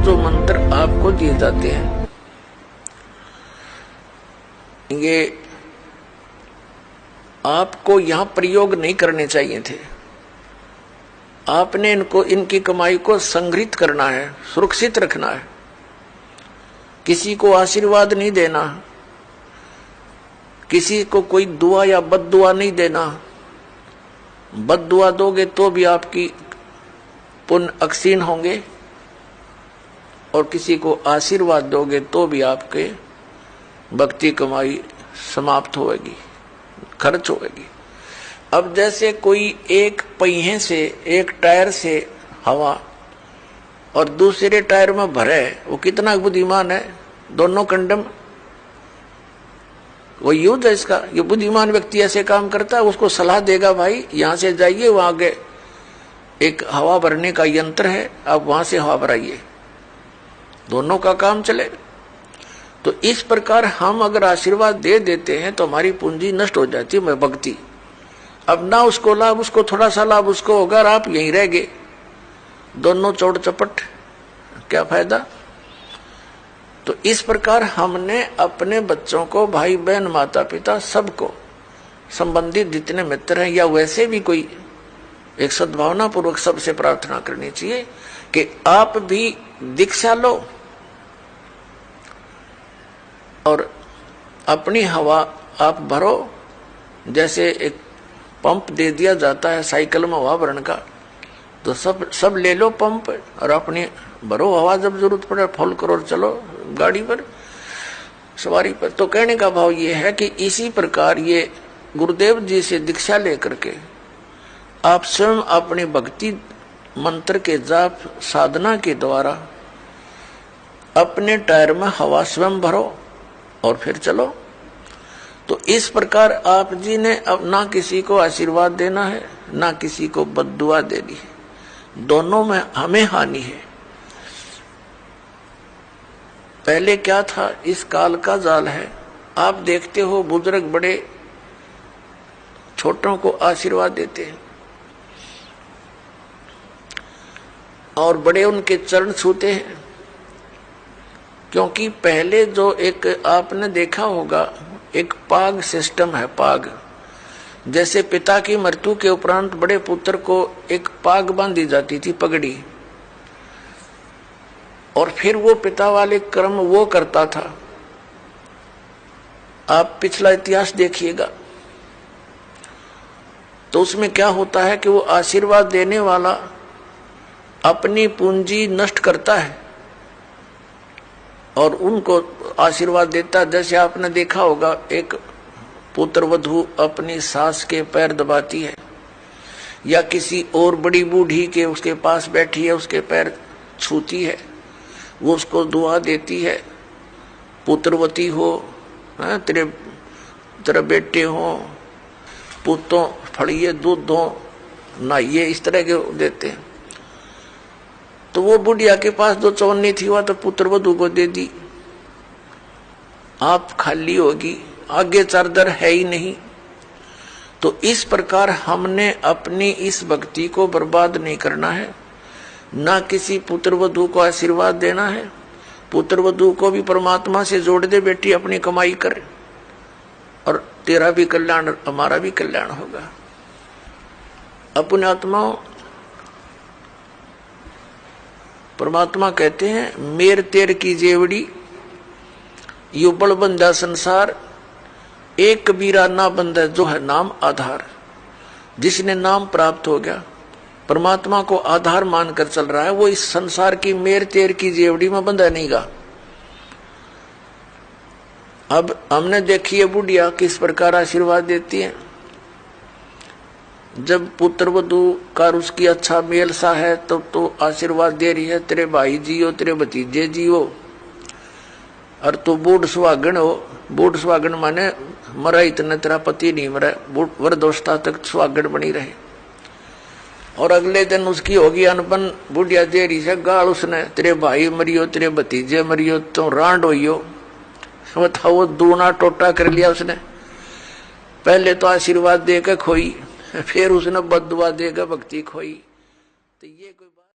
जो मंत्र आपको दिए जाते हैं ये आपको यहां प्रयोग नहीं करने चाहिए थे। आपने इनकी कमाई को संग्रहित करना है, सुरक्षित रखना है। किसी को आशीर्वाद नहीं देना, किसी को कोई दुआ या बद्दुआ नहीं देना। बद्दुआ दोगे तो भी आपकी पुण्य अक्षीण होंगे और किसी को आशीर्वाद दोगे तो भी आपके भक्ति कमाई समाप्त होगी, खर्च होगी। अब जैसे कोई एक पहिए से, एक टायर से हवा और दूसरे टायर में भरे, वो कितना बुद्धिमान है। दोनों कंडम वो युद्ध है इसका। ये बुद्धिमान व्यक्ति ऐसे काम करता है, उसको सलाह देगा भाई यहां से जाइए, वहां आगे एक हवा भरने का यंत्र है, आप वहां से हवा भराइए, दोनों का काम चलेगा। तो इस प्रकार हम अगर आशीर्वाद दे देते हैं तो हमारी पूंजी नष्ट हो जाती है, भक्ति। अब ना उसको लाभ, उसको थोड़ा सा लाभ उसको होगा और आप यहीं रह गए, दोनों चौड़ चपट, क्या फायदा। तो इस प्रकार हमने अपने बच्चों को, भाई बहन, माता पिता, सबको, संबंधित जितने मित्र हैं या वैसे भी कोई, एक सद्भावना पूर्वक सबसे प्रार्थना करनी चाहिए कि आप भी दीक्षा लो और अपनी हवा आप भरो। जैसे एक पंप दे दिया जाता है साइकिल में हवा भरने का, तो सब ले लो पंप और अपनी भरो हवा, जब जरूरत पड़े फुल करो और चलो गाड़ी पर, सवारी पर। तो कहने का भाव ये है कि इसी प्रकार ये गुरुदेव जी से दीक्षा लेकर के आप स्वयं अपनी भक्ति मंत्र के जाप साधना के द्वारा अपने टायर में हवा स्वयं भरो और फिर चलो। तो इस प्रकार आप जी ने अब ना किसी को आशीर्वाद देना है, ना किसी को बद्दुआ देनी है, दोनों में हमें हानि है। पहले क्या था, इस काल का जाल है। आप देखते हो बुजुर्ग बड़े छोटों को आशीर्वाद देते हैं और बड़े उनके चरण छूते हैं, क्योंकि पहले जो एक आपने देखा होगा एक पाग सिस्टम है। पाग जैसे पिता की मृत्यु के उपरांत बड़े पुत्र को एक पाग बांधी जाती थी, पगड़ी, और फिर वो पिता वाले कर्म वो करता था। आप पिछला इतिहास देखिएगा तो उसमें क्या होता है कि वो आशीर्वाद देने वाला अपनी पूंजी नष्ट करता है और उनको आशीर्वाद देता है। जैसे आपने देखा होगा एक पुत्र वधू अपनी सास के पैर दबाती है या किसी और बड़ी बूढ़ी के उसके पास बैठी है उसके पैर छूती है, वो उसको दुआ देती है, पुत्रवती हो, तेरे बेटे हो, पुतों फड़िए दूध दो, नहाइए, इस तरह के देते हैं। तो वो बुढ़िया के पास जो चवन्नी थी वह तो पुत्र वधू को दे दी, आप खाली होगी, आगे चारदर है ही नहीं। तो इस प्रकार हमने अपनी इस भक्ति को बर्बाद नहीं करना है, ना किसी पुत्र वधू को आशीर्वाद देना है। पुत्र वधू को भी परमात्मा से जोड़ दे, बेटी अपनी कमाई कर और तेरा भी कल्याण हमारा भी कल्याण होगा। अपने आत्माओं, परमात्मा कहते हैं मेर तेर की जेवड़ी युबड़ बंधा संसार, एक कबीरा ना बंधा जो है नाम आधार। जिसने नाम प्राप्त हो गया, परमात्मा को आधार मानकर चल रहा है, वो इस संसार की मेर तेर की जेवड़ी में बंधा नहीं गा। अब हमने देखी है बुढ़िया किस प्रकार आशीर्वाद देती है। जब पुत्र वधू का उसकी अच्छा मेल सा है तो आशीर्वाद दे रही है, तेरे भाई जियो, तेरे भतीजे जियो, और तू बूढ़ सुहागन हो। बूढ़ सुहागन माने मरा इतना तेरा पति नहीं मरा, वृद्धावस्था तक सुहागन बनी रहे। और अगले दिन उसकी होगी अनबन, बुढ़िया दे रही है गाल उसने, तेरे भाई मरियो, तेरे भतीजे मरियो, तो रांड होइयो। बताओ, वो दूना टोटा कर लिया उसने। पहले तो आशीर्वाद देकर खोई, फिर उसने बद्दुआ देकर भक्ति खोई। तो ये